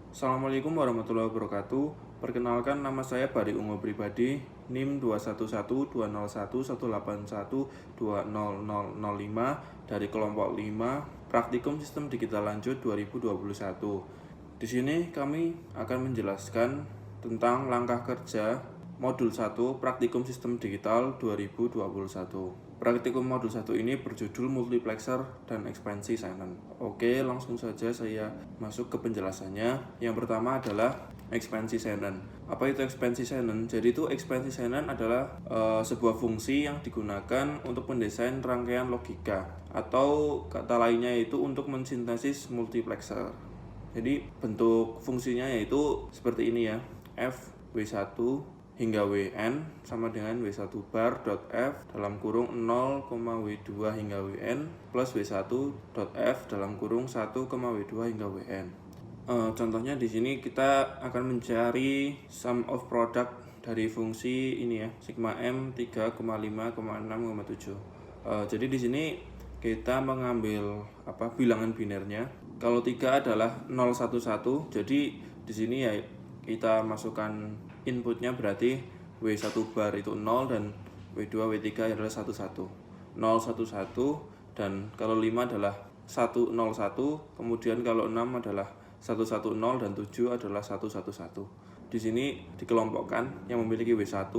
Assalamualaikum warahmatullahi wabarakatuh. Perkenalkan, nama saya Bari Ungu Pribadi, NIM 211218118120005 dari kelompok 5, Praktikum Sistem Digital Lanjut 2021. Di sini kami akan menjelaskan tentang langkah kerja Modul 1 Praktikum Sistem Digital 2021. Praktikum Modul 1 ini berjudul Multiplexer dan Ekspansi Shannon. Oke, langsung saja saya masuk ke penjelasannya. Yang pertama adalah ekspansi Shannon. Apa itu ekspansi Shannon? Jadi itu ekspansi Shannon adalah sebuah fungsi yang digunakan untuk mendesain rangkaian logika, atau kata lainnya itu untuk mensintesis multiplexer. Jadi bentuk fungsinya yaitu seperti ini ya. F W1 hingga Wn sama dengan W1 bar dot F dalam kurung 0, W2 hingga Wn plus W1 dot F dalam kurung 1, W2 hingga Wn. Contohnya di sini kita akan mencari sum of product dari fungsi ini ya, sigma m 3,5,6,7. Jadi di sini kita mengambil bilangan binernya. Kalau 3 adalah 0, 1, 1. Jadi di sini ya kita masukkan inputnya, berarti W1 bar itu 0 dan W2 W3 adalah 1, 1. 0, 1, 1, dan kalau 5 adalah 1, 0, 1. Kemudian kalau 6 adalah 1, 1, 0 dan 7 adalah 1, 1, 1. Di sini dikelompokkan yang memiliki W1.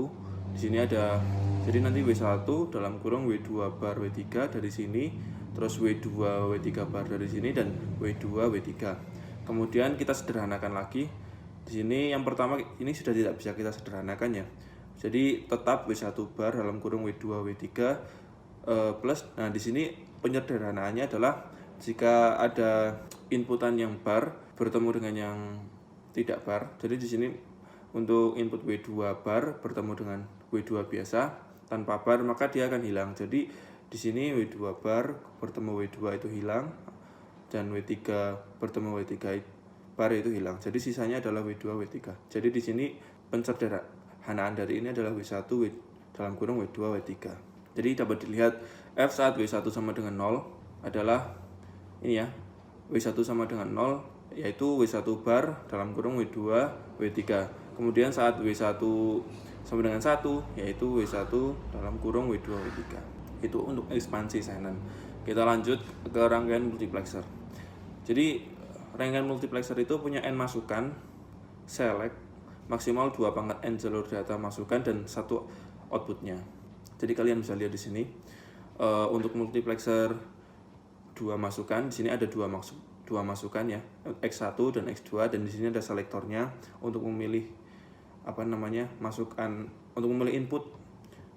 Di sini ada, jadi nanti W1 dalam kurung W2 bar W3 dari sini, terus W2 W3 bar dari sini, dan W2 W3. Kemudian kita sederhanakan lagi. Di sini yang pertama ini sudah tidak bisa kita sederhanakan ya. Jadi tetap W1 bar dalam kurung W2 W3 plus, nah di sini penyederhanaannya adalah jika ada inputan yang bar bertemu dengan yang tidak bar. Jadi di sini untuk input W2 bar bertemu dengan W2 biasa tanpa bar, maka dia akan hilang. Jadi di sini W2 bar bertemu W2 itu hilang, dan W3 bertemu W3 bar itu hilang. Jadi sisanya adalah W2 W3. Jadi di sini penyederhanaan dari ini adalah W1 dalam kurung W2 W3. Jadi dapat dilihat F saat W1 sama dengan 0 adalah ini ya, W1 sama dengan 0 yaitu W1 bar dalam kurung W2 W3. Kemudian saat W1 sama dengan 1 yaitu W1 dalam kurung W2 W3. Itu untuk ekspansi Shannon. Kita lanjut ke rangkaian multiplexer. Jadi rangkaian multiplexer itu punya n masukan, select, maksimal 2 pangkat n jalur data masukan dan 1 outputnya. Jadi kalian bisa lihat di sini untuk multiplexer 2 masukan, di sini ada 2 masukan ya, X1 dan X2, dan di sini ada selektornya untuk memilih masukan, untuk memilih input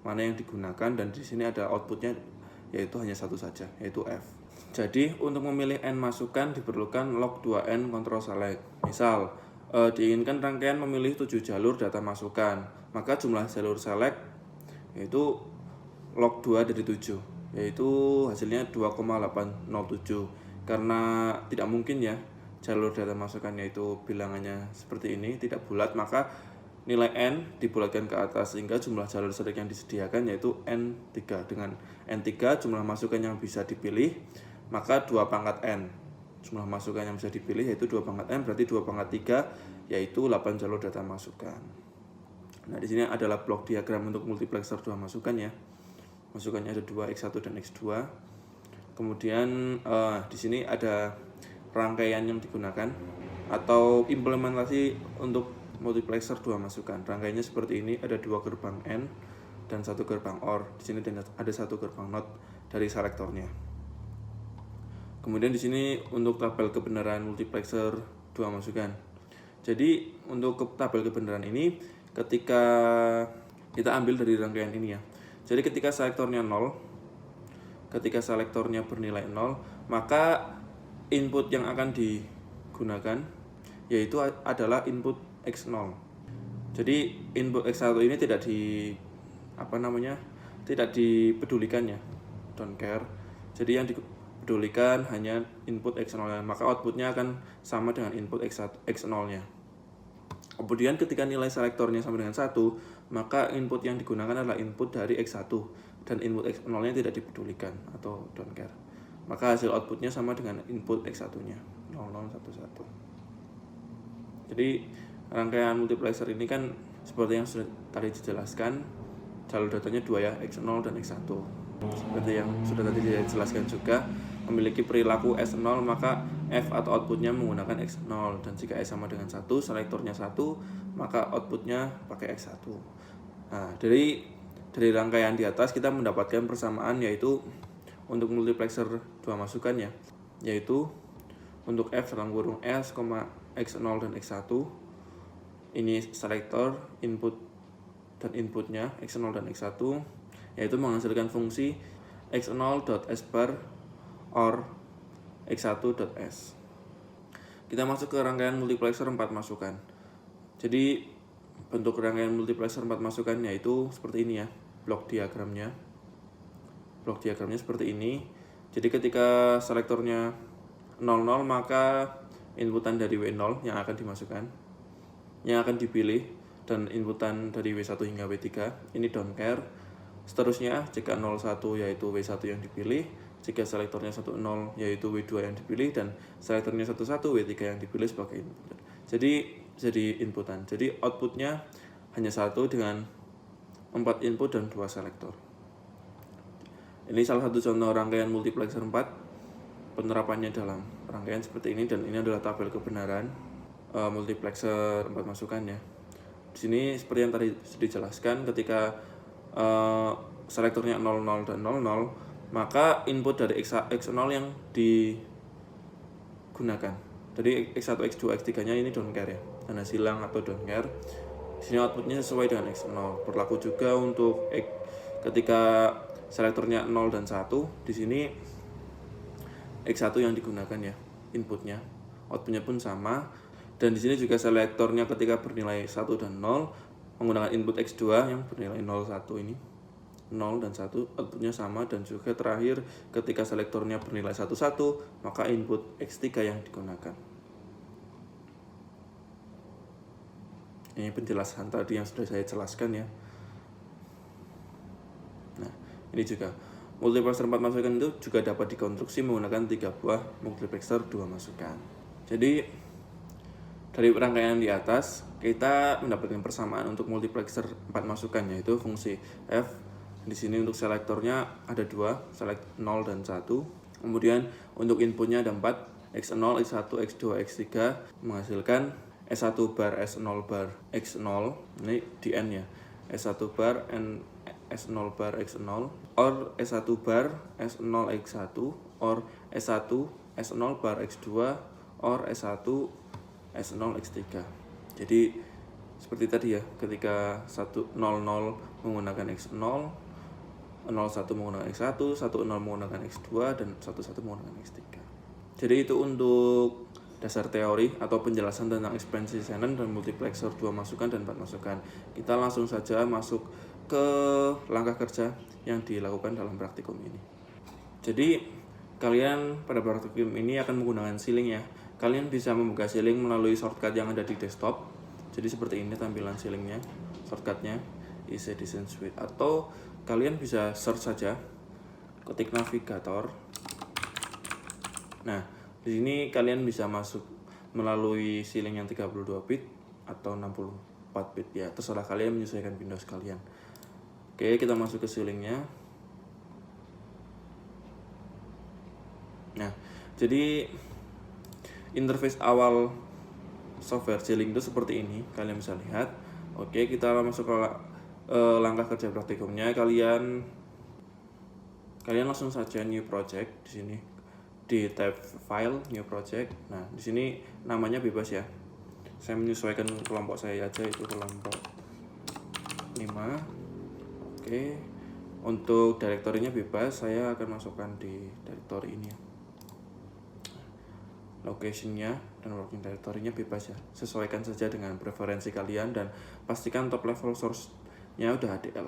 mana yang digunakan, dan di sini ada outputnya yaitu hanya satu saja, yaitu F. Jadi untuk memilih n masukan diperlukan log2n control select. Misal diinginkan rangkaian memilih 7 jalur data masukan, maka jumlah jalur select yaitu log2 dari 7, yaitu hasilnya 2,807. Karena tidak mungkin ya jalur data masukannya itu bilangannya seperti ini, tidak bulat, maka nilai n dibulatkan ke atas sehingga jumlah jalur select yang disediakan yaitu N3. Dengan N3 jumlah masukan yang bisa dipilih, maka 2 pangkat n jumlah masukan yang bisa dipilih yaitu 2 pangkat n, berarti 2 pangkat 3 yaitu 8 jalur data masukan. Nah, di sini adalah blok diagram untuk multiplexer 2 masukan ya. Masukannya ada 2, X1 dan X2. Kemudian di sini ada rangkaian yang digunakan atau implementasi untuk multiplexer 2 masukan. Rangkaiannya seperti ini, ada 2 gerbang n dan 1 gerbang OR. Di sini ada 1 gerbang NOT dari selektornya. Kemudian di sini untuk tabel kebenaran multiplexer 2 masukan. Jadi untuk tabel kebenaran ini ketika kita ambil dari rangkaian ini ya. Jadi ketika selektornya 0, ketika selektornya bernilai 0, maka input yang akan digunakan yaitu adalah input X0. Jadi input X1 ini tidak dipedulikan ya, don't care. Jadi yang dipedulikan hanya input X0, maka outputnya akan sama dengan input X0-nya. Kemudian ketika nilai selektornya sama dengan 1, maka input yang digunakan adalah input dari X1 dan input X0-nya tidak dipedulikan atau don't care. Maka hasil outputnya sama dengan input X1-nya, 0011. Jadi rangkaian multiplexer ini kan seperti yang sudah tadi dijelaskan, jalur datanya 2 ya, X0 dan X1. Seperti yang sudah tadi dijelaskan juga, memiliki perilaku S0 maka F atau outputnya menggunakan X0, dan jika S sama dengan 1, selektornya 1, maka outputnya pakai X1. Nah, dari rangkaian di atas kita mendapatkan persamaan, yaitu untuk multiplexer 2 masukan ya, yaitu untuk F dalam kurung S, X0 dan X1, ini selektor input dan inputnya X0 dan X1, yaitu menghasilkan fungsi x0.s_bar or x1.s. Kita masuk ke rangkaian multiplexer 4 masukan. Jadi bentuk rangkaian multiplexer 4 masukan yaitu seperti ini ya, blok diagramnya. Blok diagramnya seperti ini. Jadi ketika selektornya 00, maka inputan dari W0 yang akan dimasukkan, yang akan dipilih, dan inputan dari W1 hingga W3 ini don't care. Seterusnya jika 01 yaitu W1 yang dipilih, jika selektornya 10 yaitu W2 yang dipilih, dan selektornya 11 W3 yang dipilih sebagai input. Jadi inputan. Jadi outputnya hanya 1 dengan 4 input dan 2 selektor. Ini salah satu contoh rangkaian multiplexer 4. Penerapannya dalam rangkaian seperti ini, dan ini adalah tabel kebenaran multiplexer 4 masukan ya. Di sini seperti yang tadi sudah dijelaskan, ketika selektornya 00 dan 00, maka input dari X0 yang digunakan. Jadi X1, X2, X3 nya ini don't care ya, tanda silang atau don't care. Di sini outputnya sesuai dengan X0. Berlaku juga untuk ketika selektornya 0 dan 1, di sini X1 yang digunakan ya inputnya. Outputnya pun sama. Dan di sini juga selektornya ketika bernilai 1 dan 0 menggunakan input X2 yang bernilai 01 ini. 0 dan 1 outputnya sama, dan juga terakhir ketika selektornya bernilai 11, maka input X3 yang digunakan. Ini penjelasan tadi yang sudah saya jelaskan ya. Nah, ini juga multiplexer 4 masukan itu juga dapat dikonstruksi menggunakan 3 buah multiplexer 2 masukan. Jadi dari rangkaian di atas kita mendapatkan persamaan untuk multiplexer 4 masukan, yaitu fungsi F. Di sini untuk selektornya ada 2, select 0 dan 1. Kemudian untuk inputnya ada 4, X0, X1, X2, X3, menghasilkan S1 bar, S0 bar, X0, ini di N ya, S1 bar, S0 bar, X0, or S1 bar, S0, X1, or S1, S0 bar, X2, or S1, S0, X3. Jadi seperti tadi ya, ketika 100 menggunakan X0, 01 menggunakan X1, 10 menggunakan X2, dan 11 menggunakan X3. Jadi itu untuk dasar teori atau penjelasan tentang ekspansi Shannon dan multiplexer 2 masukan dan 4 masukan. Kita langsung saja masuk ke langkah kerja yang dilakukan dalam praktikum ini. Jadi kalian pada praktikum ini akan menggunakan Ceiling ya. Kalian bisa membuka Ceiling melalui shortcut yang ada di desktop. Jadi seperti ini tampilan Ceilingnya, shortcutnya IC Design Suite, atau kalian bisa search saja, ketik navigator. Nah, di sini kalian bisa masuk melalui Ceiling yang 32 bit atau 64 bit ya, terserah kalian menyesuaikan Windows kalian. Oke, kita masuk ke Ceilingnya. Nah, jadi interface awal software Ceiling itu seperti ini, kalian bisa lihat. Oke, kita masuk ke langkah kerja praktikumnya. Kalian langsung saja new project di sini, di tab file new project. Nah, di sini namanya bebas ya. Saya menyesuaikan kelompok saya aja, itu kelompok 5. Oke. Untuk direktorinya bebas, saya akan masukkan di direktori ini ya. Location-nya dan working directory-nya bebas ya. Sesuaikan saja dengan preferensi kalian, dan pastikan top level source-nya udah HDL.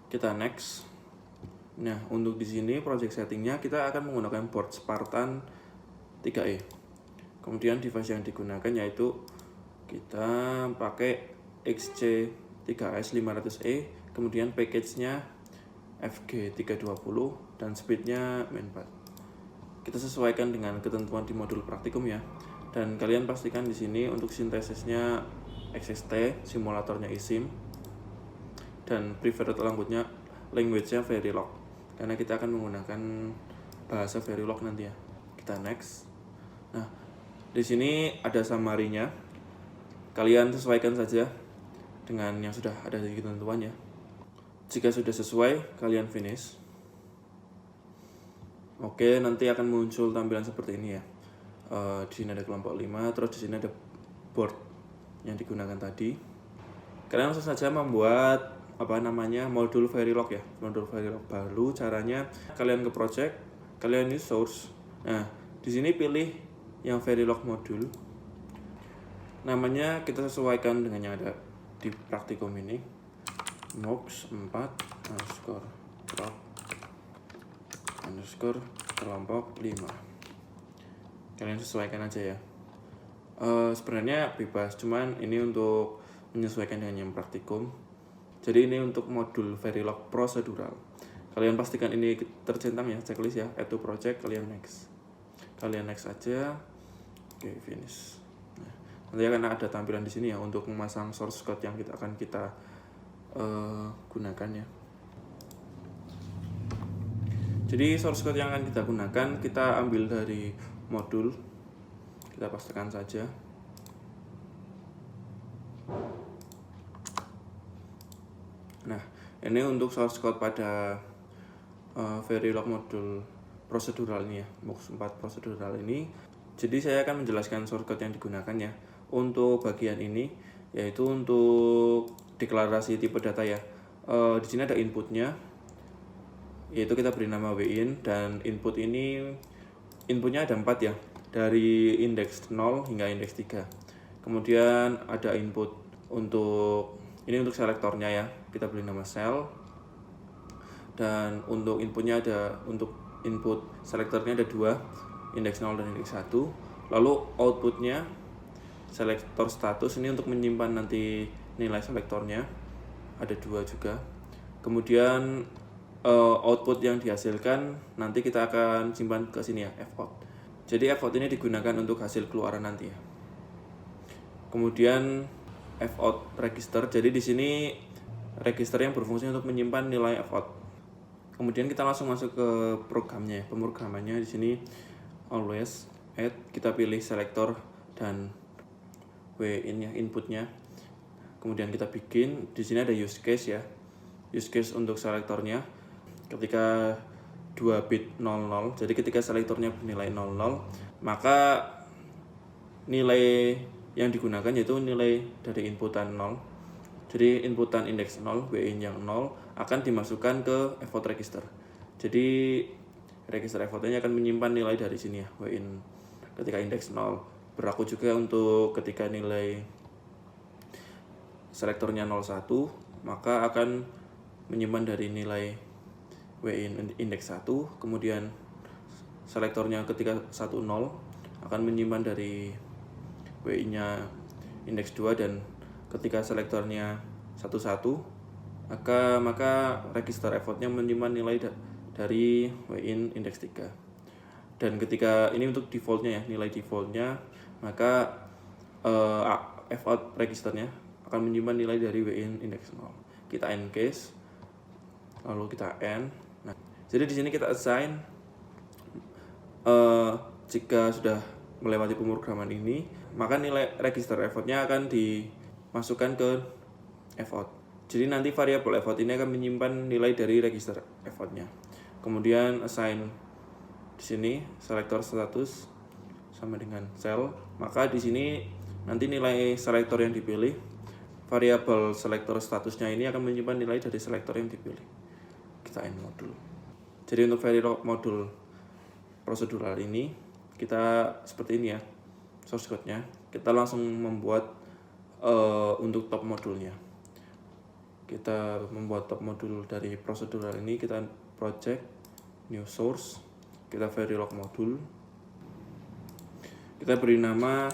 Kita next. Nah, untuk di sini project setting-nya kita akan menggunakan board Spartan 3E. Kemudian device yang digunakan yaitu kita pakai XC3S500E, kemudian package-nya FG320 dan speed-nya min 4. Kita sesuaikan dengan ketentuan di modul praktikum ya. Dan kalian pastikan di sini untuk sintesisnya XST, simulatornya eSIM, dan preferred language-nya Verilog. Karena kita akan menggunakan bahasa Verilog nanti ya. Kita next. Nah, di sini ada summary-nya. Kalian sesuaikan saja dengan yang sudah ada di ketentuannya. Jika sudah sesuai, kalian finish. Oke, nanti akan muncul tampilan seperti ini ya. Di sini ada kelompok 5, terus di sini ada board yang digunakan tadi. Kalian langsung saja membuat modul Verilog ya, modul Verilog baru. Caranya kalian ke project, kalian use source. Nah, di sini pilih yang Verilog modul. Namanya kita sesuaikan dengan yang ada di praktikum ini. MOOCs 4 kelompok 5. Kalian sesuaikan aja ya. Sebenarnya bebas, cuman ini untuk menyesuaikan dengan yang praktikum. Jadi ini untuk modul Verilog prosedural. Kalian pastikan ini tercentang ya, checklist ya, add to project, kalian next. Kalian next aja. Oke, finish. Nah, nanti akan ada tampilan di sini ya untuk memasang source code yang akan kita gunakan ya. Jadi source code yang akan kita gunakan kita ambil dari modul. Kita pastikan saja. Nah, ini untuk source code pada Verilog modul prosedural ini ya, MOOCs 4 prosedural ini. Jadi saya akan menjelaskan source code yang digunakan ya. Untuk bagian ini yaitu untuk deklarasi tipe data ya. Di sini ada inputnya, yaitu kita beri nama WIN, dan inputnya ada 4 ya, dari indeks 0 hingga indeks 3. Kemudian ada input untuk selektornya ya, kita beri nama cell, dan untuk inputnya untuk input selektornya ada 2, indeks 0 dan indeks 1. Lalu outputnya selektor status, ini untuk menyimpan nanti nilai selektornya, ada 2 juga. Kemudian output yang dihasilkan nanti kita akan simpan ke sini ya, fout. Jadi fout ini digunakan untuk hasil keluaran nanti ya. Kemudian fout register, jadi di sini register yang berfungsi untuk menyimpan nilai fout. Kemudian kita langsung masuk ke programnya ya. Pemrogramannya di sini always add, kita pilih selektor dan WIN ya, inputnya. Kemudian kita bikin, di sini ada use case ya. Use case untuk selektornya ketika 2 bit 00, jadi ketika selektornya bernilai 00, maka nilai yang digunakan yaitu nilai dari inputan 0. Jadi inputan indeks 0, WIN yang 0 akan dimasukkan ke fout register. Jadi register fout-nya akan menyimpan nilai dari sini ya, WIN ketika indeks 0. Berlaku juga untuk ketika nilai selektornya 01, maka akan menyimpan dari nilai WIN indeks 1, kemudian selektornya ketika 10 akan menyimpan dari WIN-nya indeks 2, dan ketika selektornya 11 maka register fout-nya menyimpan nilai dari WIN indeks 3. Dan ketika ini untuk defaultnya ya, nilai defaultnya, maka fout registernya akan menyimpan nilai dari WIN indeks 0. Kita end case, lalu kita end. Nah, jadi di sini kita assign jika sudah melewati pemrograman ini, maka nilai register fout-nya akan dimasukkan ke fout. Jadi nanti variabel fout ini akan menyimpan nilai dari register fout-nya. Kemudian assign di sini selektor status sama dengan cell, maka di sini nanti nilai selektor yang dipilih, variabel selektor statusnya ini akan menyimpan nilai dari selektor yang dipilih. Kita end modul. Jadi untuk Verilog modul prosedural ini kita seperti ini ya source code-nya. Kita langsung membuat untuk top modulnya. Kita membuat top modul dari prosedural ini, kita project new source, kita Verilog modul, kita beri nama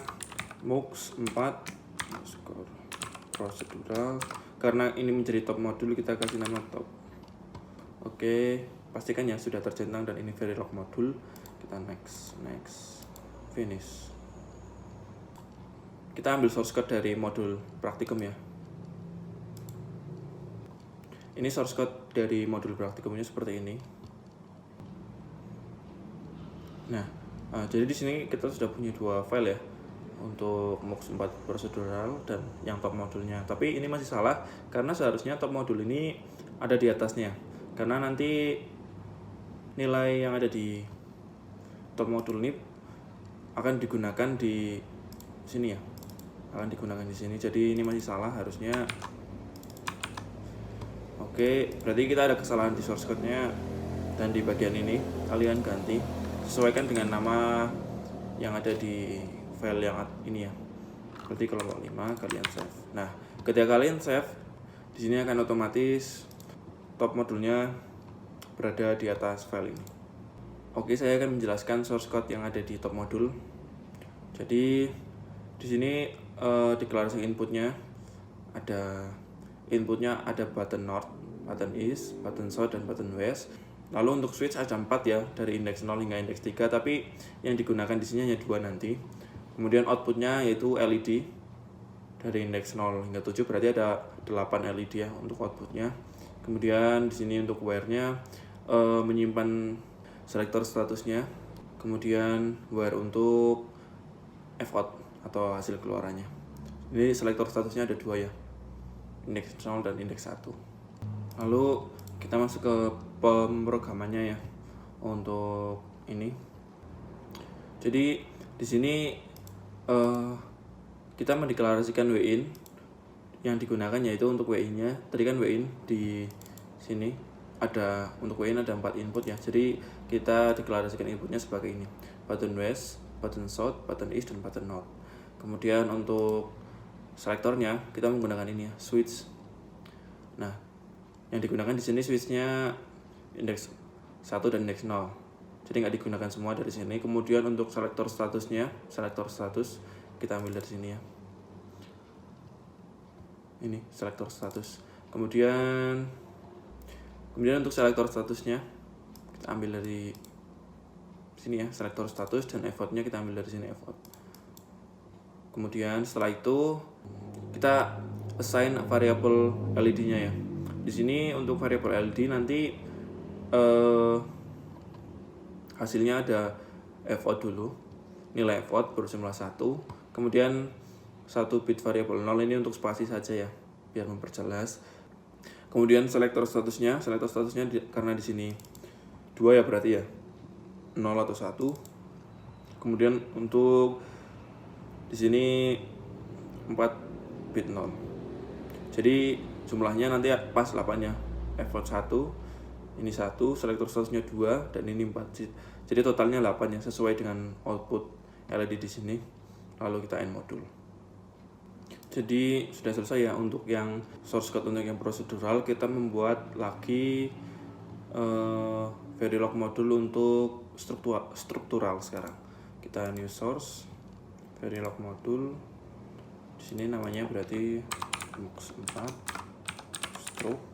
MOOCs 4 prosedural. Karena ini menjadi top modul, kita kasih nama top. Oke, pastikan ya sudah tercentang dan ini Verilog modul. Kita next, finish. kita ambil source code dari modul praktikum ya. Ini source code dari modul praktikumnya seperti ini. Nah, jadi di sini kita sudah punya dua file ya, untuk MOOC 4 prosedural dan yang top modulnya. Tapi ini masih salah karena seharusnya top modul ini ada di atasnya. Karena nanti nilai yang ada di top modul ini akan digunakan di sini ya. Akan digunakan di sini. Jadi ini masih salah harusnya. Oke, berarti kita ada kesalahan di source code-nya dan di bagian ini kalian ganti sesuaikan dengan nama yang ada di file yang ini ya. Berarti kelompok 5 kalian save. Nah, ketika kalian save di sini akan otomatis top modulnya berada di atas file ini. Oke, saya akan menjelaskan source code yang ada di top modul. Jadi di sini deklarasi inputnya ada button north, button east, button south, dan button west. Lalu untuk switch ada 4 ya, dari indeks 0 hingga indeks 3, tapi yang digunakan di sini hanya 2 nanti. Kemudian outputnya yaitu LED dari indeks 0 hingga 7, berarti ada 8 LED ya untuk outputnya. Kemudian di sini untuk wire-nya menyimpan selektor statusnya. Kemudian wire untuk F-out atau hasil keluarannya. Ini selektor statusnya ada 2 ya, indeks 0 dan indeks 1. Lalu kita masuk ke pemrogramannya ya untuk ini. Jadi di sini kita mendeklarasikan WIN yang digunakan yaitu untuk WIN-nya. Tadi kan WIN di sini ada, untuk WIN ada 4 input ya. Jadi kita deklarasikan inputnya sebagai ini: button west, button south, button east, dan button north. Kemudian untuk selektornya kita menggunakan ini ya, switch. Nah, yang digunakan di sini switchnya indeks 1 dan indeks 0. Jadi nggak digunakan semua dari sini. Kemudian untuk selektor statusnya, selektor status kita ambil dari sini ya. Ini selektor status. Kemudian untuk selektor statusnya kita ambil dari sini ya, selektor status, dan F-out-nya kita ambil dari sini, F-out. Kemudian setelah itu kita assign variabel LED-nya ya. Di sini untuk variabel LED nanti hasilnya ada F-out dulu, nilai F-out berjumlah 1, kemudian 1 bit variabel 0 ini untuk spasi saja ya, biar memperjelas. Kemudian selektor statusnya karena di sini 2 ya, berarti ya 0 atau 1. Kemudian untuk di sini 4 bit 0. Jadi jumlahnya nanti pas 8-nya. F-out 1, ini 1, selektor statusnya 2, dan ini 4. Jadi totalnya 8 ya, sesuai dengan output LED di sini. Lalu kita end modul. Jadi sudah selesai ya untuk yang source code. Untuk yang prosedural kita membuat lagi Verilog modul untuk struktural sekarang. Kita new source Verilog modul. Di sini namanya berarti MOOC 4 stroke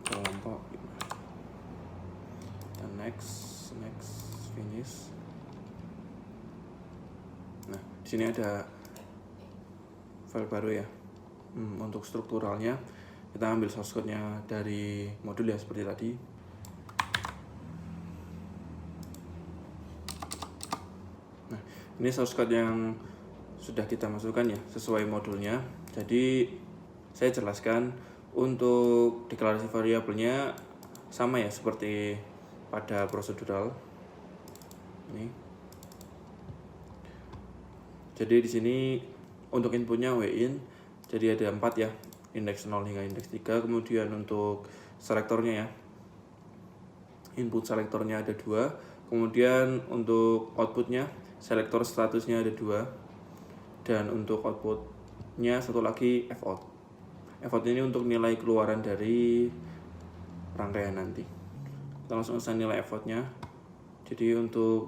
kelompok 5. Dan next finish. Nah, di sini ada file baru ya. Untuk strukturalnya kita ambil source code-nya dari modul ya, seperti tadi. Nah, ini source code yang sudah kita masukkan ya, sesuai modulnya. Jadi saya jelaskan untuk deklarasi variabelnya sama ya seperti pada prosedural. Ini. Jadi di sini untuk inputnya WIN, jadi ada 4 ya, indeks 0 hingga indeks 3. Kemudian untuk selektornya ya, input selektornya ada 2. Kemudian untuk outputnya, selektor statusnya ada 2. Dan untuk outputnya satu lagi F-out. F-out ini untuk nilai keluaran dari rangkaian nanti. Kita langsung assign nilai F-out-nya. Jadi untuk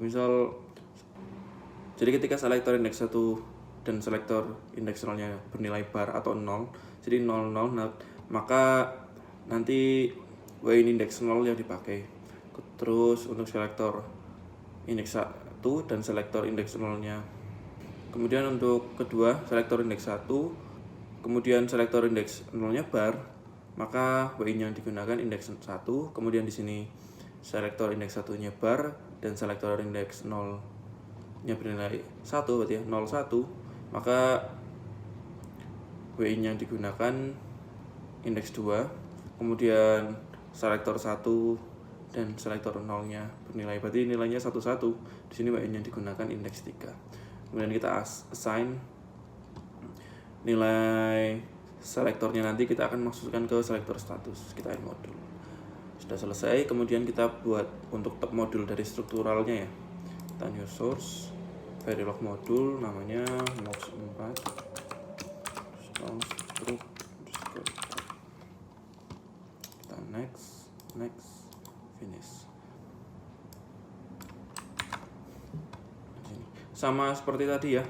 jadi ketika selektor indeks 1 dan selektor indeks 0-nya bernilai bar atau 0, jadi 0, 0, maka nanti WIN indeks 0 yang dipakai. Terus untuk selektor indeks 1 dan selektor indeks 0-nya Kemudian untuk kedua, selektor indeks 1, kemudian selektor indeks 0-nya bar, maka WI-nya yang digunakan indeks 1, kemudian di sini selektor indeks 1-nya bar dan selektor indeks 0-nya bernilai 1 berarti ya 01, maka WI-nya yang digunakan indeks 2, kemudian selektor 1 dan selektor 0-nya bernilai berarti nilainya 11. Di sini WI-nya digunakan indeks 3. Kemudian kita assign nilai selektornya, nanti kita akan masukkan ke selektor status, kita add modul. Sudah selesai, kemudian kita buat untuk top modul dari strukturalnya ya. Kita new source, verilog modul namanya mox4 struk, kita next finish. Sama seperti tadi ya,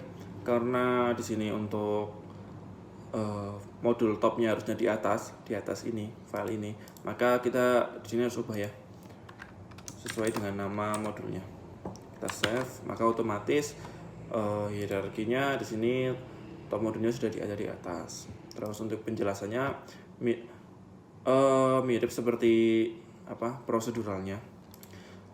karena di sini untuk modul topnya harusnya di atas ini file ini, maka kita di sini harus ubah ya sesuai dengan nama modulnya. Kita save, maka otomatis hierarkinya di sini top modulnya sudah ada di atas. Terus untuk penjelasannya mirip seperti proseduralnya.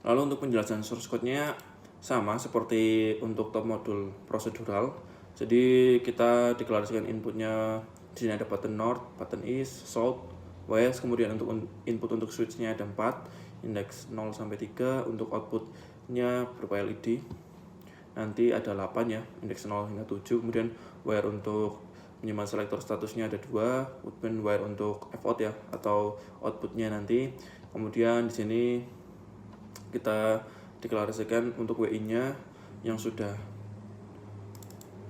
Lalu untuk penjelasan source code-nya sama seperti untuk top modul prosedural. Jadi kita deklarasikan inputnya, di sini ada button north, button east, south, west. Kemudian untuk input untuk switch-nya ada 4, indeks 0 sampai 3. Untuk output-nya berupa LED. Nanti ada 8 ya, indeks 0 hingga 7. Kemudian wire untuk menyimpan selektor statusnya ada 2, kemudian wire untuk F-out ya atau output-nya nanti. Kemudian di sini kita deklarasikan untuk WI-nya yang sudah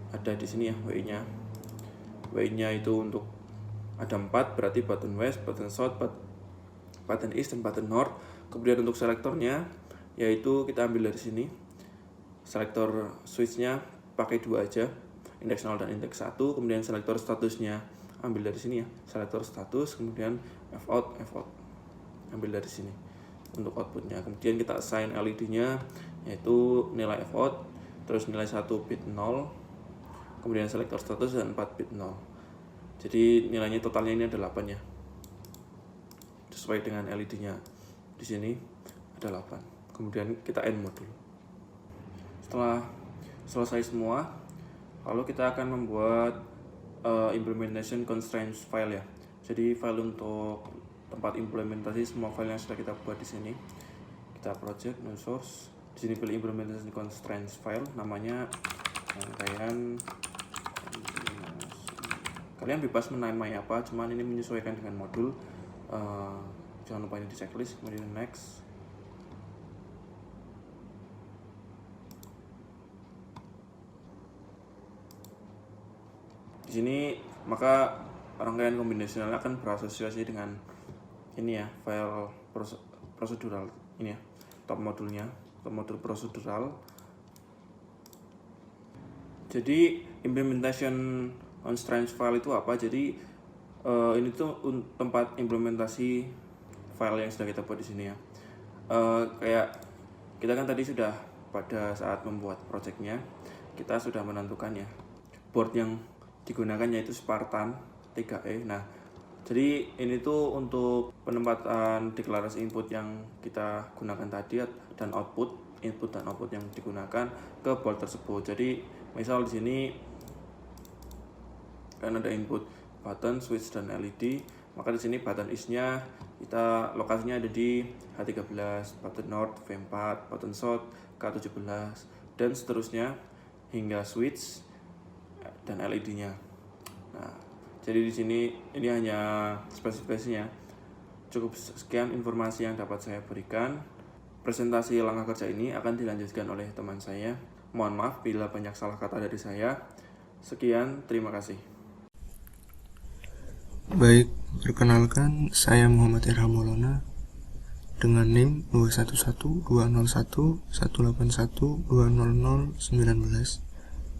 ada di sini ya, WI-nya itu untuk ada 4, berarti button west, button south, button east, dan button north. Kemudian untuk selektornya yaitu kita ambil dari sini, selektor switch-nya pakai 2 aja, indeks 0 dan indeks 1. Kemudian selektor statusnya ambil dari sini ya, selektor status, kemudian F-out, ambil dari sini untuk outputnya. Kemudian kita assign LED-nya yaitu nilai F-out, terus nilai 1 bit 0, kemudian selektor status dan 4 bit 0. Jadi nilainya totalnya ini ada 8 ya, sesuai dengan LED-nya di sini ada 8. Kemudian kita end modul. Setelah selesai semua, lalu kita akan membuat implementation constraints file ya. Jadi file untuk tempat implementasi semua file yang sudah kita buat di sini. Kita project new source. Di sini pilih implementation constraints file, namanya kalian bebas menamai apa, cuman ini menyesuaikan dengan modul. Jangan lupa ini di checklist. Kemudian next. Di sini maka rangkaian kombinasional akan berasosiasi dengan ini ya, file prosedural ini ya, top modulnya, top modul prosedural. Jadi implementation constraints file itu apa? Jadi ini tuh tempat implementasi file yang sudah kita buat di sini ya. Kayak kita kan tadi sudah pada saat membuat projectnya kita sudah menentukan ya board yang digunakan yaitu Spartan 3E. Nah, jadi ini tuh untuk penempatan deklarasi input yang kita gunakan tadi dan output, input dan output yang digunakan ke board tersebut. Jadi misal di sini kan ada input button, switch, dan LED, maka di sini button east-nya kita lokasinya ada di H13, button north V4, button south K17, dan seterusnya hingga switch dan LED-nya. Nah, jadi di sini ini hanya spesifikasinya. Cukup sekian informasi yang dapat saya berikan. Presentasi langkah kerja ini akan dilanjutkan oleh teman saya. Mohon maaf bila banyak salah kata dari saya. Sekian, terima kasih. Baik, perkenalkan saya Muhammad Irham Maulana dengan NIM 211-201-181-200-19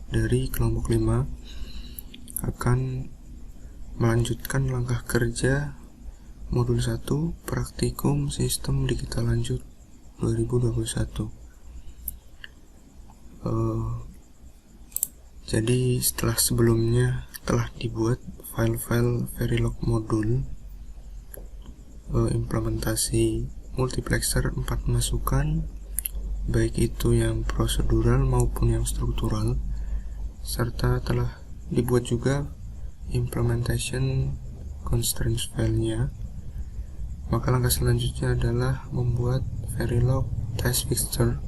dari kelompok 5 akan melanjutkan langkah kerja modul 1 praktikum sistem digital lanjut 2021. Jadi setelah sebelumnya telah dibuat file-file Verilog modul implementasi multiplexer 4 masukan, baik itu yang prosedural maupun yang struktural, serta telah dibuat juga implementation constraints filenya, maka langkah selanjutnya adalah membuat Verilog test fixture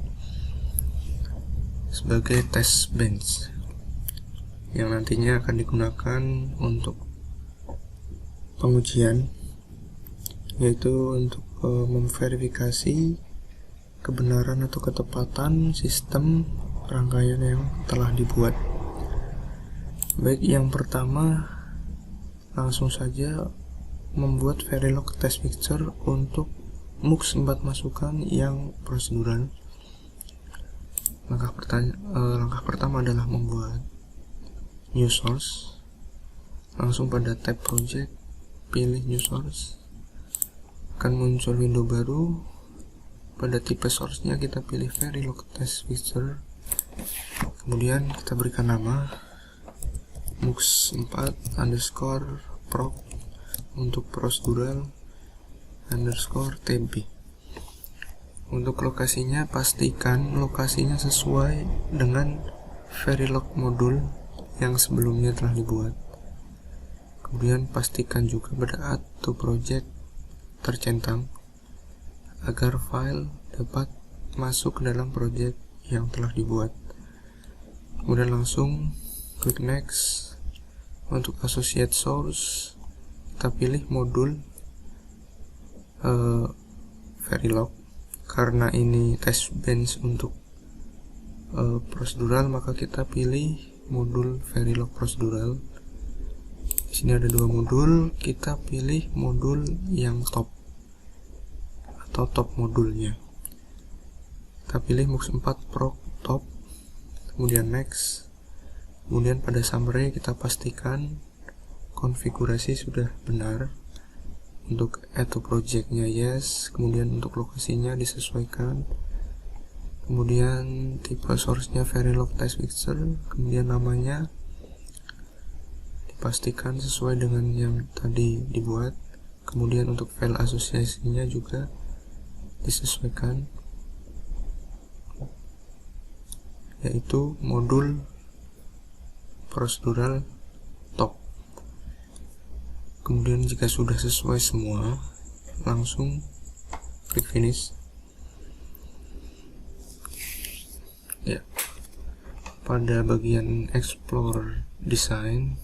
sebagai test bench yang nantinya akan digunakan untuk pengujian, yaitu untuk memverifikasi kebenaran atau ketepatan sistem rangkaian yang telah dibuat. Baik, yang pertama langsung saja membuat Verilog test fixture untuk MUX 4 masukan yang prosedural. Langkah pertama adalah membuat new source. Langsung pada tab project, pilih new source, akan muncul window baru. Pada tipe source-nya kita pilih Verilog test fixture, kemudian kita berikan nama MUX 4 underscore proc untuk prosedural underscore tb. Untuk lokasinya, pastikan lokasinya sesuai dengan Verilog modul yang sebelumnya telah dibuat. Kemudian pastikan juga pada add to project tercentang agar file dapat masuk ke dalam project yang telah dibuat. Kemudian langsung klik next. Untuk associate source kita pilih modul Verilog. Karena ini test bench untuk prosedural, maka kita pilih modul Verilog prosedural. Di sini ada 2 modul, kita pilih modul yang top atau top modulnya. Kita pilih MUX 4 proc top, kemudian next. Kemudian pada summary kita pastikan konfigurasi sudah benar. Untuk add to project-nya yes, kemudian untuk lokasinya disesuaikan. Kemudian tipe source-nya Verilog test fixture, kemudian namanya dipastikan sesuai dengan yang tadi dibuat. Kemudian untuk file asosiasinya juga disesuaikan, yaitu modul prosedural top. Kemudian jika sudah sesuai semua, langsung klik finish. Ya, pada bagian explore design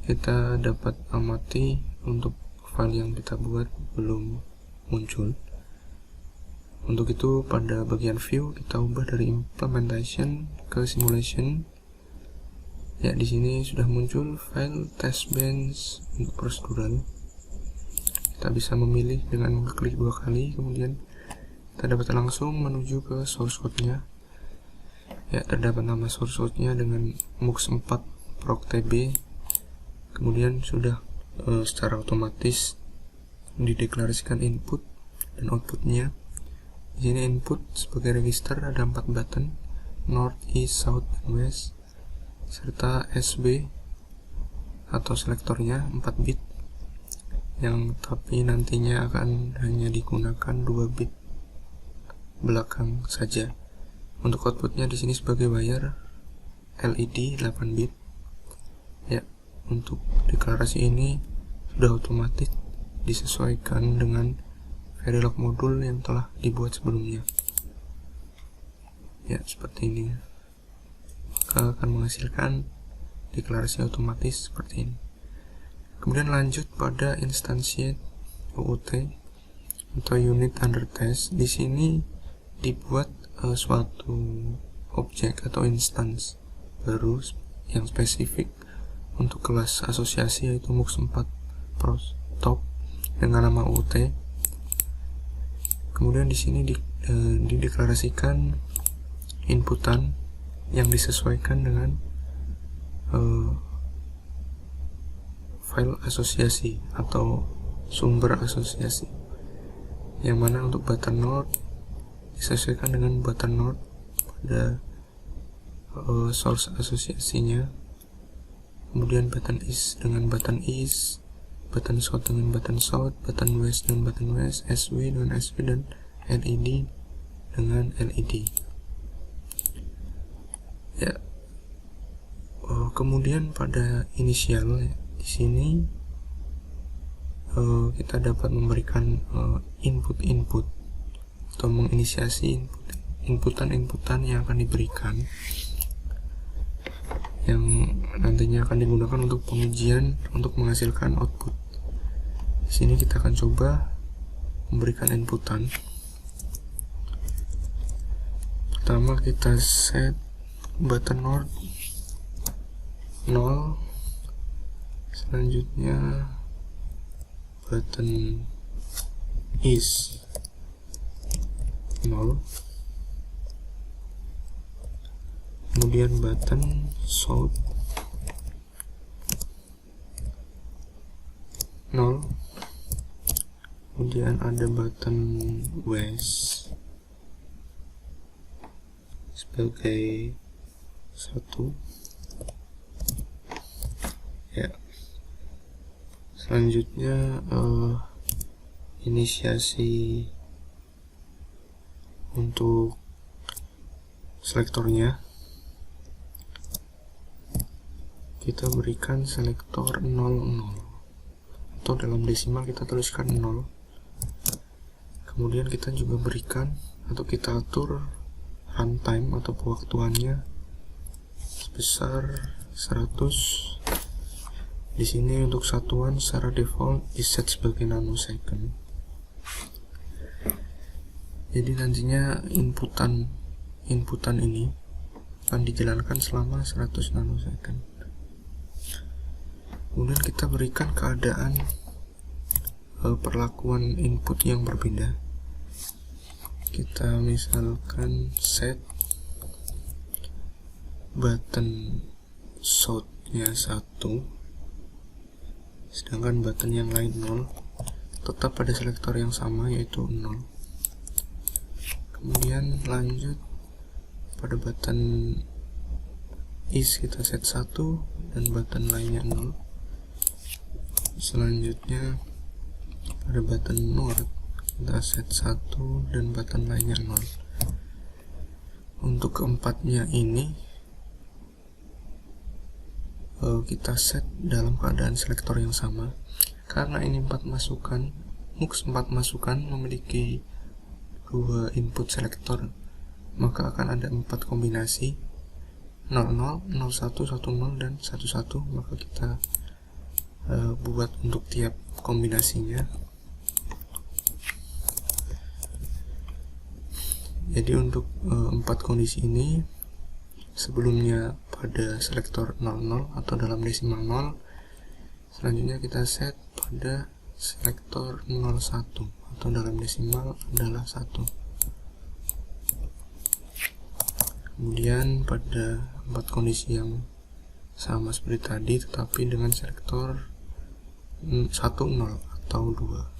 kita dapat amati untuk file yang kita buat belum muncul. Untuk itu pada bagian view kita ubah dari implementation ke simulation. Ya, di sini sudah muncul file test bench untuk prosedural. Kita bisa memilih dengan mengklik 2 kali, kemudian kita dapat langsung menuju ke source code-nya. Ya, terdapat nama source code-nya dengan MUX 4 proc tb. Kemudian sudah secara otomatis dideklarasikan input dan output-nya. Di sini input sebagai register ada 4 button, north, east, south, dan west, serta SB atau selektornya 4 bit, yang tapi nantinya akan hanya digunakan 2 bit belakang saja. Untuk outputnya di sini sebagai wire LED 8 bit. Ya, untuk deklarasi ini sudah otomatis disesuaikan dengan Verilog modul yang telah dibuat sebelumnya. Ya, seperti ini. Maka akan menghasilkan deklarasi otomatis seperti ini. Kemudian lanjut pada instansiate UUT atau unit under test. Di sini dibuat suatu objek atau instance baru yang spesifik untuk kelas asosiasi, yaitu MUX 4 pros top dengan nama UUT. Kemudian di sini dideklarasikan inputan yang disesuaikan dengan file asosiasi atau sumber asosiasi, yang mana untuk button node disesuaikan dengan button node pada source asosiasinya, kemudian button is dengan button is, button shot dengan button shot, button west dengan button west, SW dengan SW, dan LED dengan LED. Ya, kemudian pada inisial di sini kita dapat memberikan input atau menginisiasi inputan yang akan diberikan, yang nantinya akan digunakan untuk pengujian untuk menghasilkan output. Di sini kita akan coba memberikan inputan. Pertama kita set button north 0, selanjutnya button east 0, kemudian button south 0, kemudian ada button west sebagai 1. Ya, selanjutnya inisiasi untuk selektornya kita berikan selektor 00, atau dalam desimal kita tuliskan 0. Kemudian kita juga berikan atau kita atur runtime atau pewaktuannya sebesar 100. Di sini untuk satuan secara default di set sebagai nanosecond. Jadi nantinya inputan ini akan dijalankan selama 100 nanosecond. Kemudian kita berikan keadaan perlakuan input yang berbeda. Kita misalkan set button shot-nya 1, sedangkan button yang lain 0, tetap pada selektor yang sama yaitu 0. Kemudian lanjut pada button is kita set 1 dan button lainnya 0. Selanjutnya pada button north kita set 1 dan button lainnya 0. Untuk keempatnya ini kita set dalam keadaan selektor yang sama. Karena ini 4 masukan, MUX 4 masukan memiliki 2 input selektor, maka akan ada 4 kombinasi 00, 01, 10 dan 11. Maka kita buat untuk tiap kombinasinya. Jadi untuk 4 kondisi ini, sebelumnya pada selektor 00 atau dalam desimal 0, selanjutnya kita set pada selektor 01 atau dalam desimal adalah 1. Kemudian pada 4 kondisi yang sama seperti tadi tetapi dengan selektor 10 atau 2.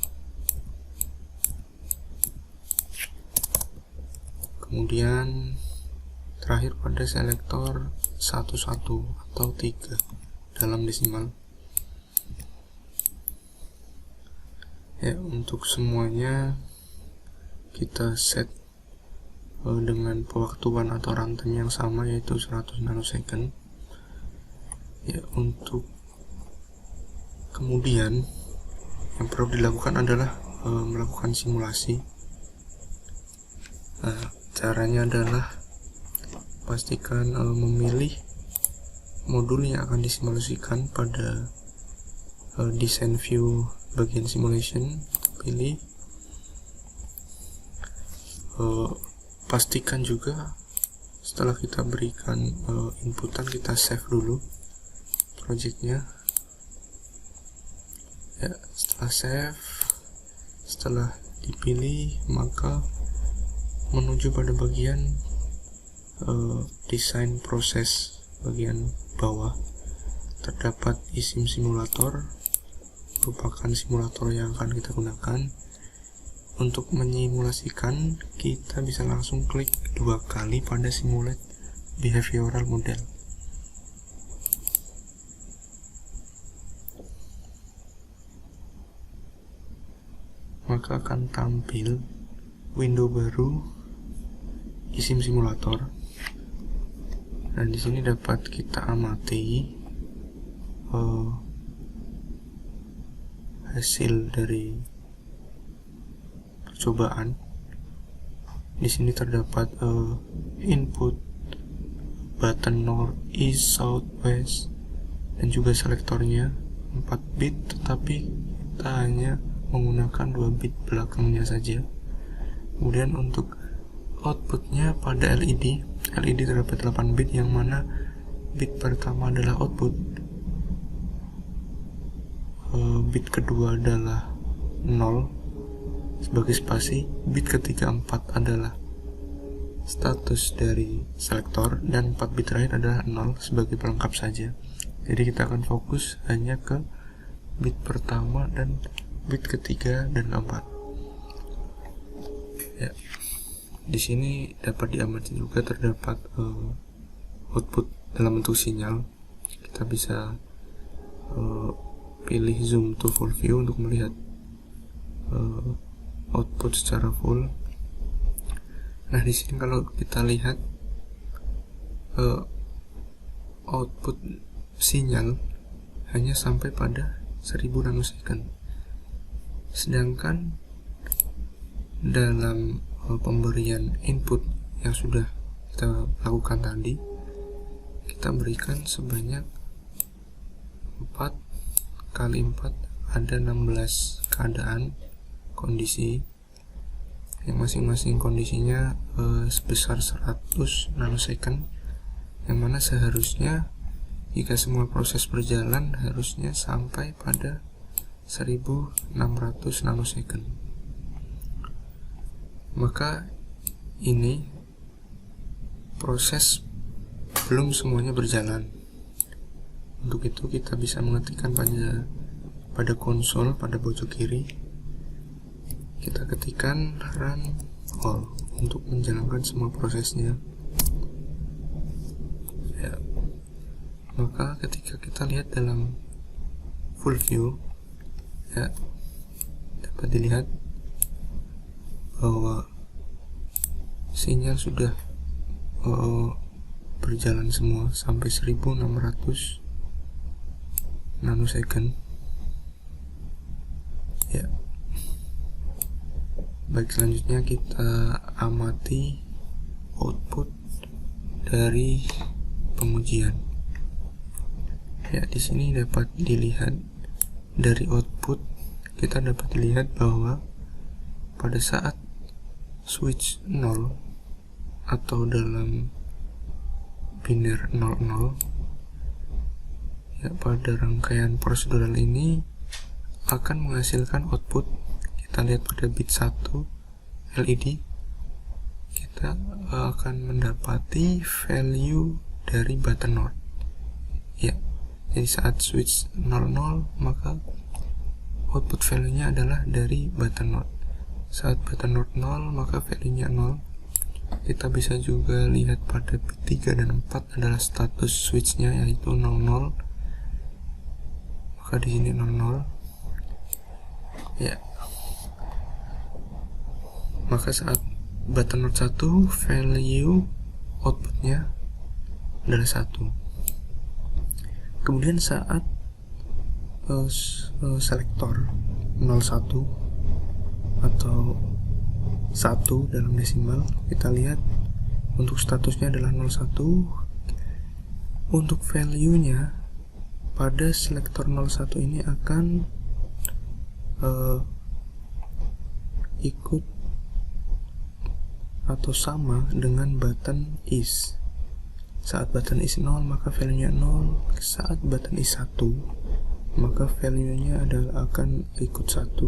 Kemudian terakhir pada selektor 11 atau 3 dalam desimal. Ya, untuk semuanya kita set dengan pewaktuan atau runtime yang sama yaitu 100 nanosecond. Ya, untuk kemudian yang perlu dilakukan adalah melakukan simulasi. Caranya adalah pastikan memilih modul yang akan disimulasikan pada design view bagian simulation. Pilih, pastikan juga setelah kita berikan inputan kita save dulu projectnya. Ya, setelah save, setelah dipilih maka menuju pada bagian desain proses bagian bawah. Terdapat isim simulator, merupakan simulator yang akan kita gunakan. Untuk menyimulasikan, kita bisa langsung klik 2 kali pada simulate behavioral model. Maka akan tampil window baru eSIM simulator, dan di sini dapat kita amati hasil dari percobaan. Di sini terdapat input button north, east, south, west, dan juga selektornya 4 bit, tetapi kita hanya menggunakan 2 bit belakangnya saja. Kemudian untuk outputnya pada LED terdapat 8 bit, yang mana bit pertama adalah output, bit kedua adalah 0 sebagai spasi, bit ketiga 4 adalah status dari selektor, dan 4 bit terakhir adalah 0 sebagai pelengkap saja. Jadi kita akan fokus hanya ke bit pertama dan bit ketiga dan keempat. Ya, di sini dapat diamati juga terdapat output dalam bentuk sinyal. Kita bisa pilih zoom to full view untuk melihat output secara full. Nah, di sini kalau kita lihat output sinyal hanya sampai pada 1000 nanosecond. Sedangkan dalam pemberian input yang sudah kita lakukan tadi, kita berikan sebanyak 4 kali 4 ada 16 keadaan kondisi, yang masing-masing kondisinya sebesar 100 nanosecond, yang mana seharusnya jika semua proses berjalan harusnya sampai pada 1600 nanosecond. Maka ini proses belum semuanya berjalan. Untuk itu kita bisa mengetikkan pada konsol pada pojok kiri, kita ketikkan run all untuk menjalankan semua prosesnya. Ya. Maka ketika kita lihat dalam full view, ya, dapat dilihat bahwa sinyal sudah berjalan semua sampai 1600 nanosecond. Ya. Baik, selanjutnya kita amati output dari pengujian. Ya, di sini dapat dilihat dari output, kita dapat lihat bahwa pada saat switch 0 atau dalam biner 00, ya, pada rangkaian prosedural ini akan menghasilkan output. Kita lihat pada bit 1 LED, kita akan mendapati value dari button north. Ya, jadi saat switch 00 maka output value-nya adalah dari button north. Saat button north 0 maka value-nya 0. Kita bisa juga lihat pada bit 3 dan 4 adalah status switch-nya, yaitu 00. Maka di sini 00. Ya. Maka saat button north 1, value outputnya adalah 1. Kemudian saat selektor 01 atau 1 dalam desimal, kita lihat untuk statusnya adalah 01. Untuk value-nya pada selektor 01 ini akan ikut atau sama dengan button is. Saat button is 0 maka value-nya 0. Saat button is 1 maka value-nya adalah akan ikut 1.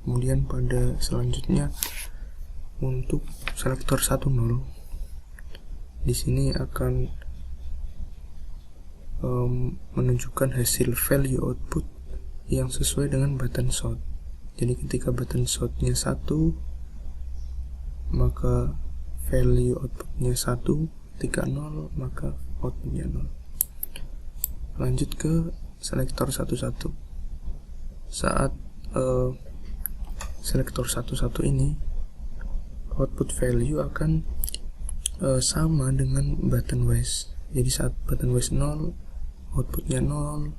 Kemudian pada selanjutnya untuk selektor 10, di sini akan menunjukkan hasil value output yang sesuai dengan button shot. Jadi ketika button shotnya 1 maka value outputnya 1, ketika 0 maka outputnya 0. Lanjut ke selektor 11. Saat selektor 11 ini output value akan sama dengan button wise. Jadi saat button wise 0 outputnya 0,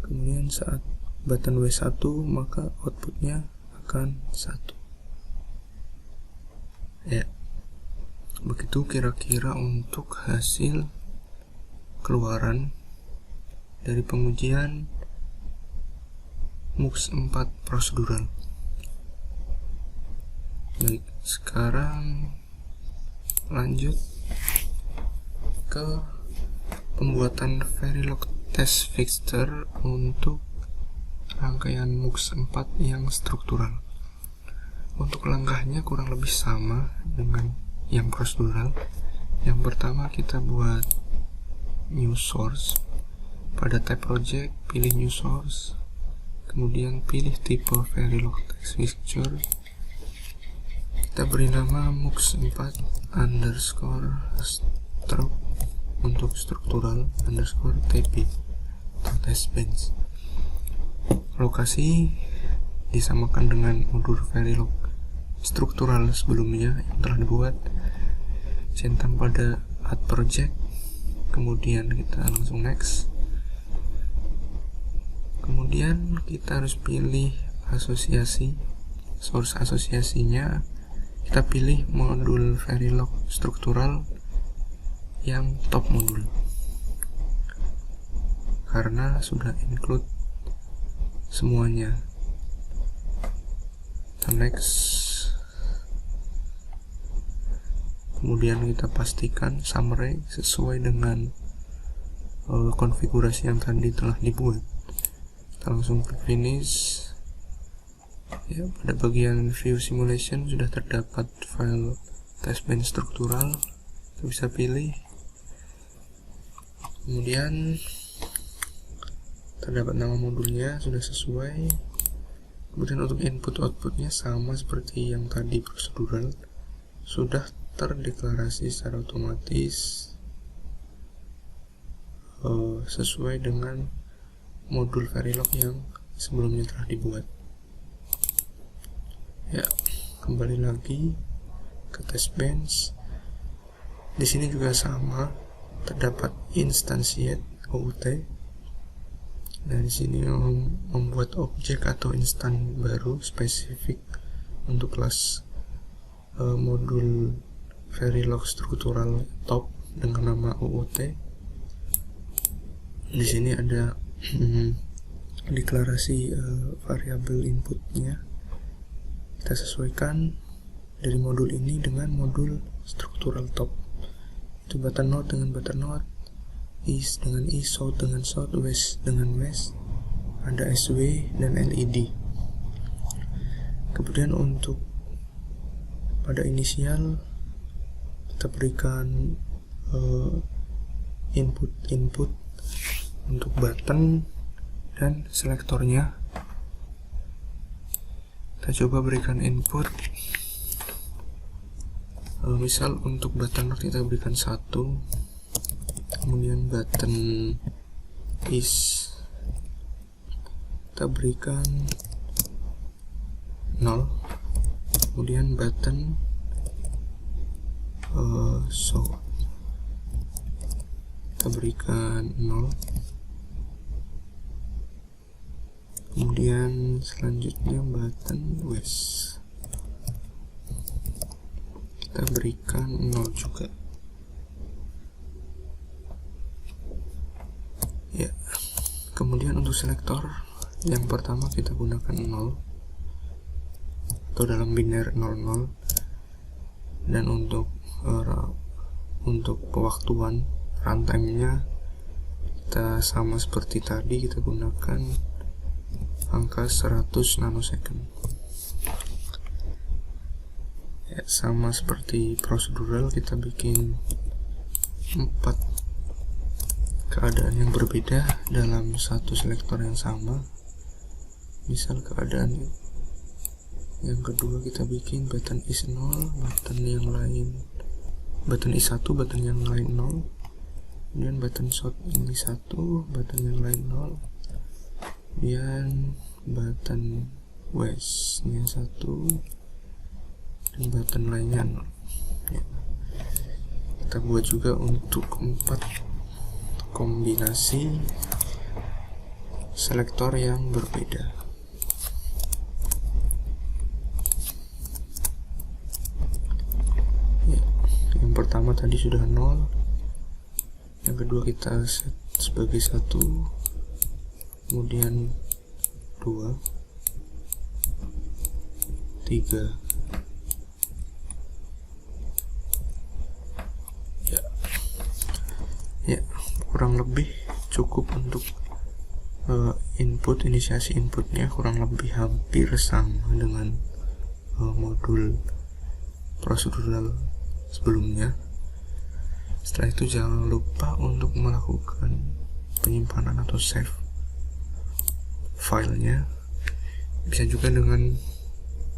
kemudian saat button wise 1 maka outputnya akan 1. Ya, begitu kira-kira untuk hasil keluaran dari pengujian MUX 4 prosedural. Baik, sekarang lanjut ke pembuatan Verilog test fixture untuk rangkaian MUX 4 yang struktural. Untuk langkahnya kurang lebih sama dengan yang prosedural. Yang pertama kita buat new source. Pada tab project pilih new source, kemudian pilih tipe Verilog test fixture. Kita beri nama MUX 4 underscore stroke untuk struktural underscore TB atau test bench. Lokasi disamakan dengan modul Verilog struktural sebelumnya yang telah dibuat. Centang pada add project, kemudian kita langsung next. Kemudian kita harus pilih asosiasi, source asosiasinya kita pilih modul Verilog struktural yang top modul karena sudah include semuanya. Kita next, kemudian kita pastikan summary sesuai dengan konfigurasi yang tadi telah dibuat. Kita langsung klik finish. Ya, pada bagian view simulation sudah terdapat file test bench struktural, kita bisa pilih. Kemudian terdapat nama modulnya sudah sesuai. Kemudian untuk input outputnya sama seperti yang tadi prosedural, sudah terdeklarasi secara otomatis sesuai dengan modul Verilog yang sebelumnya telah dibuat. Ya, kembali lagi ke test bench. Di sini juga sama, terdapat instantiate OUT. Dan di sini membuat objek atau instan baru spesifik untuk kelas modul Verilog struktural top dengan nama OUT. Di sini ada deklarasi variabel inputnya. Kita sesuaikan dari modul ini dengan modul struktural top. Itu button node dengan button node, is dengan is, south dengan south, west dengan west, ada SW dan LED. Kemudian untuk pada inisial kita berikan input untuk button dan selektornya. Kita coba berikan input, misal untuk button node kita berikan 1, kemudian button is kita berikan 0, kemudian button show kita berikan 0, kemudian selanjutnya button west kita berikan 0 juga. Ya, kemudian untuk selektor yang pertama kita gunakan 0 atau dalam biner 00, dan untuk pewaktuan runtime-nya kita sama seperti tadi, kita gunakan angka 100 nanosecond. Ya, sama seperti prosedural, kita bikin 4 keadaan yang berbeda dalam satu selektor yang sama. Misal keadaan yang kedua kita bikin button is 0, button yang lain button I1, button yang lain 0, kemudian button shot ini 1, button yang lain 0, kemudian button west nya 1, dan button lainnya 0. Ya. Kita buat juga untuk 4 kombinasi selektor yang berbeda. Ya. Yang pertama tadi sudah 0, yang kedua kita set sebagai 1, kemudian 2, 3, ya kurang lebih cukup untuk inisiasi inputnya kurang lebih hampir sama dengan modul prosedural sebelumnya. Setelah itu jangan lupa untuk melakukan penyimpanan atau save filenya, bisa juga dengan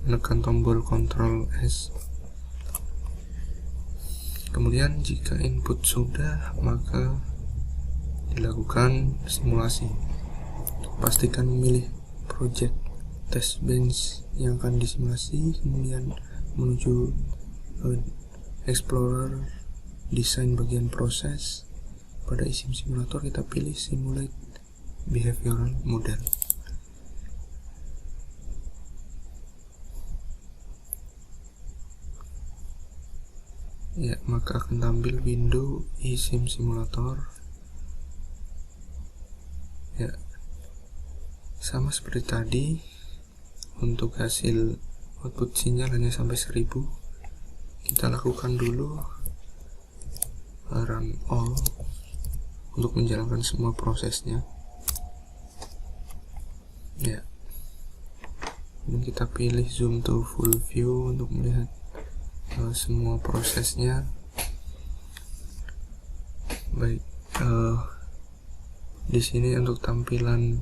menekan tombol Ctrl S. Kemudian jika input sudah, maka dilakukan simulasi. Pastikan memilih project test bench yang akan disimulasi, kemudian menuju Explorer, desain bagian proses. Pada ISIM simulator kita pilih simulate behavioral model. Ya, maka akan tampil window ISIM simulator. Ya, sama seperti tadi. Untuk hasil output sinyal hanya sampai 1000. Kita lakukan dulu run all untuk menjalankan semua prosesnya. Ya, dan kita pilih zoom to full view untuk melihat semua prosesnya. Baik, di sini untuk tampilan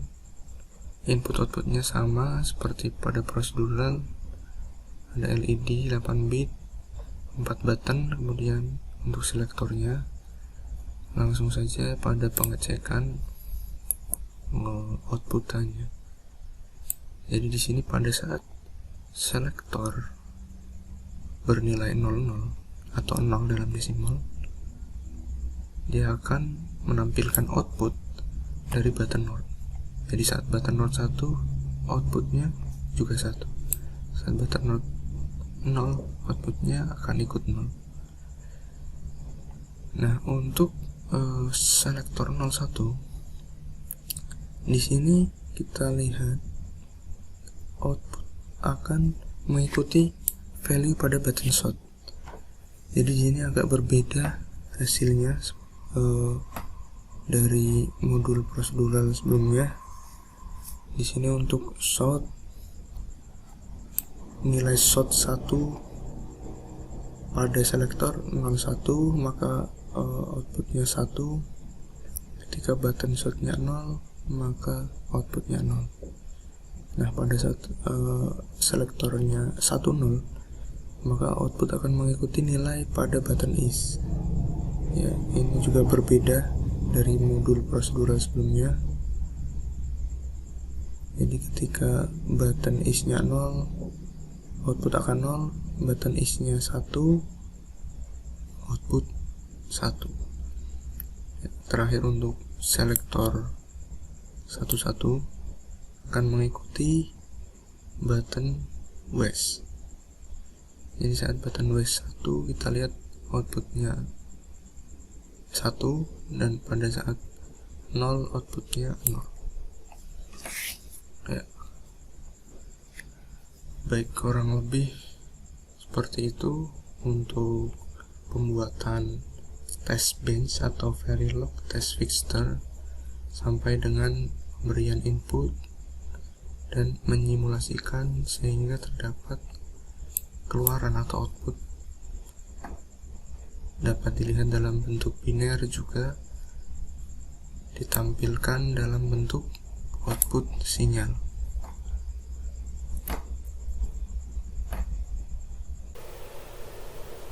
input outputnya sama seperti pada prosedural. Ada LED 8 bit, 4 button, kemudian untuk selektornya langsung saja pada pengecekan outputannya. Jadi di sini pada saat selektor bernilai 00 atau 0 dalam desimal, dia akan menampilkan output dari button node. Jadi saat button node 1, outputnya juga 1. Saat button node 0, outputnya akan ikut 0. Nah, untuk selektor 01, di sini kita lihat output akan mengikuti value pada button shot. Jadi di sini agak berbeda hasilnya dari modul prosedural sebelumnya. Di sini untuk shot, nilai shot 1 pada selektor 01, maka outputnya 1. Ketika button shotnya 0, maka outputnya 0. Nah, pada saat selektornya 10, maka output akan mengikuti nilai pada button is. Ya, ini juga berbeda dari modul prosedural sebelumnya. Jadi ketika button is-nya 0, output akan 0, button is-nya 1, output 1. Ya, terakhir untuk selektor 11 akan mengikuti button west. Jadi saat button west 1, kita lihat outputnya 1, dan pada saat 0 outputnya 0. Ya. Baik, kurang lebih seperti itu untuk pembuatan test bench atau Verilog test fixture sampai dengan pemberian input dan menyimulasikan sehingga terdapat keluaran atau output. Dapat dilihat dalam bentuk biner, juga ditampilkan dalam bentuk output sinyal.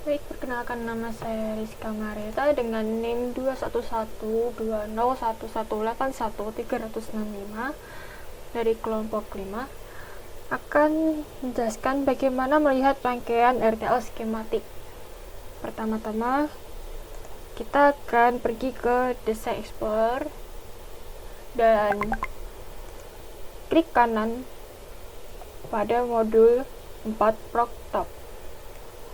Baik, perkenalkan nama saya Rizka Mareta dengan NIM 21120111181 dari kelompok 5 akan menjelaskan bagaimana melihat rangkaian RTL skematik. Pertama-tama, kita akan pergi ke Design Explorer dan klik kanan pada modul 4 Proctop.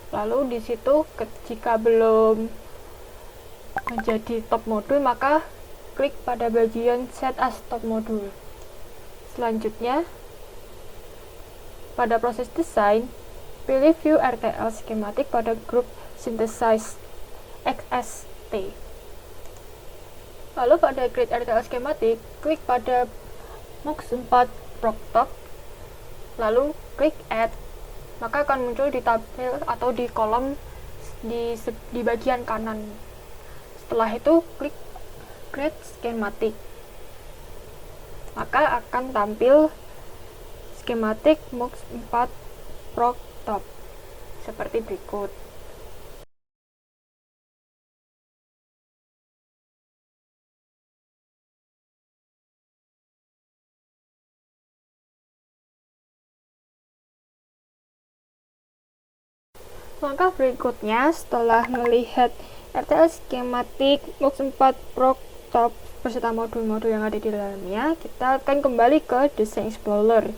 Lalu di situ jika belum menjadi top modul, maka klik pada bagian Set as Top Module. Selanjutnya, pada proses desain, pilih View RTL Schematic pada grup Synthesize XST. Lalu pada Create RTL Schematic, klik pada MUX 4 Proctop, lalu klik Add, maka akan muncul di tabel atau di kolom di bagian kanan. Setelah itu klik Create Schematic, maka akan tampil skematik MUX 4 Proctop seperti berikut. Langkah berikutnya, setelah melihat RTL skematik MUX 4 Proctop beserta modul-modul yang ada di dalamnya, kita akan kembali ke Design Explorer.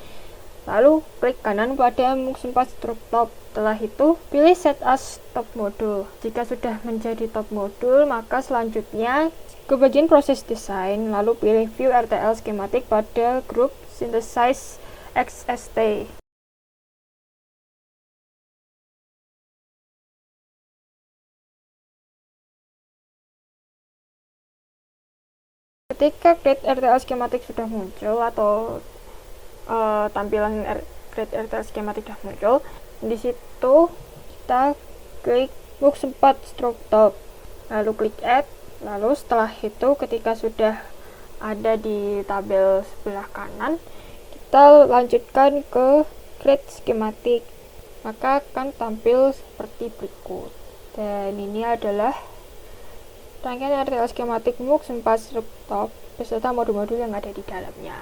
Lalu klik kanan pada MUX 4 Proctop. Setelah itu, pilih Set as Top Module. Jika sudah menjadi top modul, maka selanjutnya ke bagian proses desain, lalu pilih View RTL skematik pada grup Synthesize XST. Ketika Create RTL Schematic sudah muncul atau tampilan Create RTL Schematic sudah muncul, di situ kita klik MUX 4 Stroke Top, lalu klik Add, lalu setelah itu ketika sudah ada di tabel sebelah kanan, kita lanjutkan ke Create Schematic, maka akan tampil seperti berikut. Dan ini adalah rangkaian RTL skematik MUX 4 Stroke Top beserta modul-modul yang ada di dalamnya.